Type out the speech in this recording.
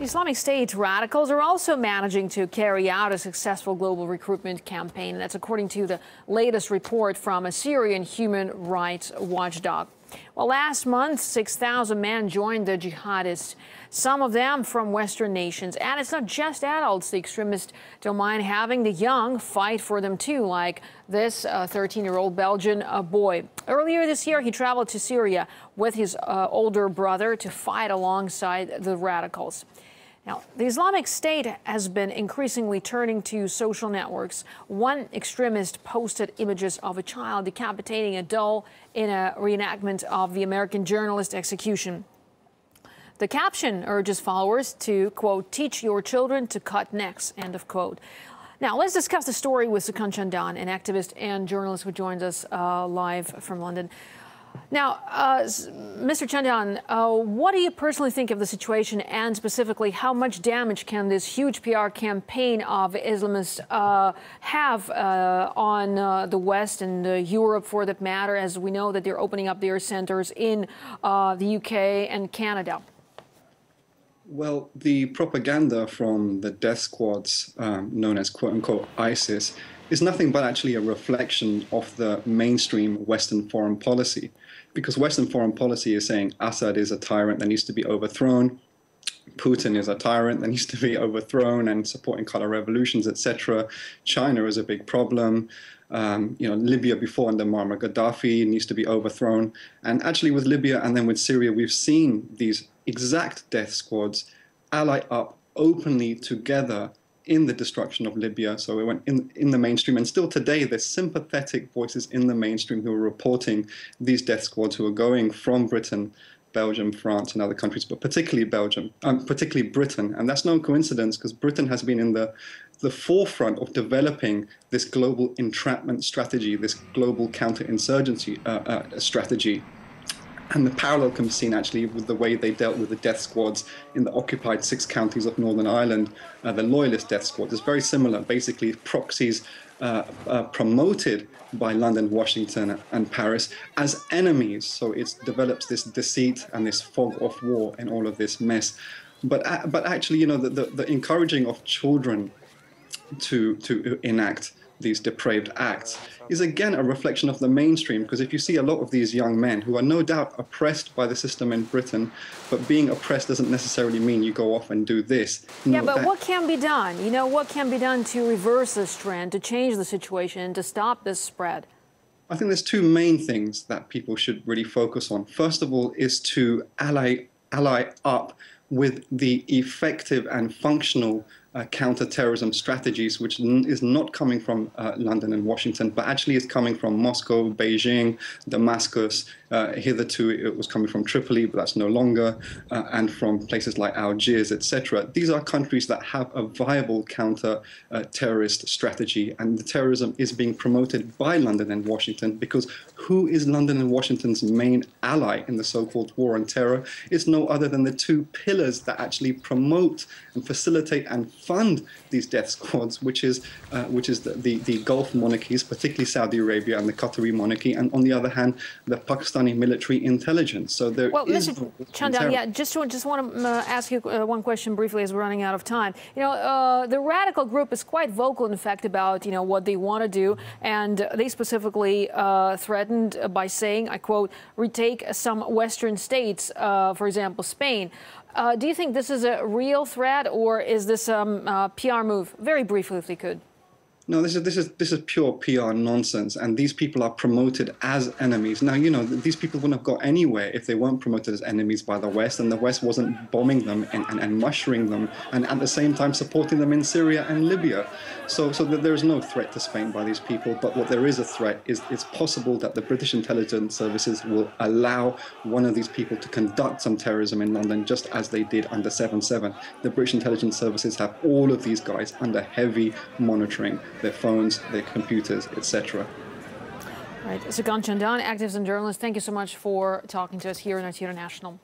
Islamic State radicals are also managing to carry out a successful global recruitment campaign. That's according to the latest report from a Syrian human rights watchdog. Well, last month, 6,000 men joined the jihadists, some of them from Western nations. And it's not just adults. The extremists don't mind having the young fight for them, too, like this 13-year-old Belgian boy. Earlier this year, he traveled to Syria with his older brother to fight alongside the radicals. Now, the Islamic State has been increasingly turning to social networks. One extremist posted images of a child decapitating a doll in a reenactment of the American journalist execution. The caption urges followers to, quote, teach your children to cut necks, end of quote. Now, let's discuss the story with Sukan Chandan, an activist and journalist who joins us live from London. Now, Mr. Chandan, what do you personally think of the situation, and specifically, how much damage can this huge PR campaign of Islamists have on the West and Europe, for that matter, as we know that they're opening up their centers in the UK and Canada? Well, the propaganda from the death squads known as quote-unquote ISIS is nothing but actually a reflection of the mainstream Western foreign policy. Because Western foreign policy is saying Assad is a tyrant that needs to be overthrown, Putin is a tyrant that needs to be overthrown, and supporting color revolutions, etc. China is a big problem. Libya before under Muammar Gaddafi needs to be overthrown. And actually with Libya and then with Syria, we've seen these exact death squads ally up openly together in the destruction of Libya. So it went in the mainstream, and still today there's sympathetic voices in the mainstream who are reporting these death squads who are going from Britain, Belgium, France and other countries, but particularly particularly Britain. And that's no coincidence, because Britain has been in the forefront of developing this global entrapment strategy, this global counterinsurgency strategy. And the parallel can be seen actually with the way they dealt with the death squads in the occupied 6 counties of Northern Ireland, the loyalist death squads. It's very similar, basically proxies promoted by London, Washington and Paris as enemies. So it develops this deceit and this fog of war in all of this mess. But actually, the encouraging of children to enact these depraved acts is again a reflection of the mainstream, because if you see a lot of these young men who are no doubt oppressed by the system in Britain, but being oppressed doesn't necessarily mean you go off and do this. Yeah, but what can be done? What can be done to reverse this trend, to change the situation, to stop this spread? I think there's 2 main things that people should really focus on. First of all is to ally up with the effective and functional counter-terrorism strategies, which is not coming from London and Washington, but actually is coming from Moscow, Beijing, Damascus. Hitherto it was coming from Tripoli, but that's no longer, and from places like Algiers, etc. These are countries that have a viable counter-terrorist strategy, and the terrorism is being promoted by London and Washington, because who is London and Washington's main ally in the so-called war on terror? It's no other than the 2 pillars that actually promote and facilitate and fund these death squads, which is the Gulf monarchies, particularly Saudi Arabia and the Qatari monarchy, and on the other hand, the Pakistani military intelligence. So there is. Mr. Chandan, yeah, just want to ask you one question briefly, as we're running out of time. The radical group is quite vocal, in fact, about what they want to do, and they specifically threatened by saying, I quote, retake some Western states, for example, Spain. Do you think this is a real threat, or is this a PR move? Very briefly, if we could. No, this is pure PR nonsense, and these people are promoted as enemies. Now, these people wouldn't have got anywhere if they weren't promoted as enemies by the West, and the West wasn't bombing them and mushering them, and at the same time supporting them in Syria and Libya. So there is no threat to Spain by these people, but what there is a threat is it's possible that the British intelligence services will allow one of these people to conduct some terrorism in London, just as they did under 7/7. The British intelligence services have all of these guys under heavy monitoring. Their phones, their computers, etc. Right. Sukan Chandan, activist and journalist, thank you so much for talking to us here on RT International.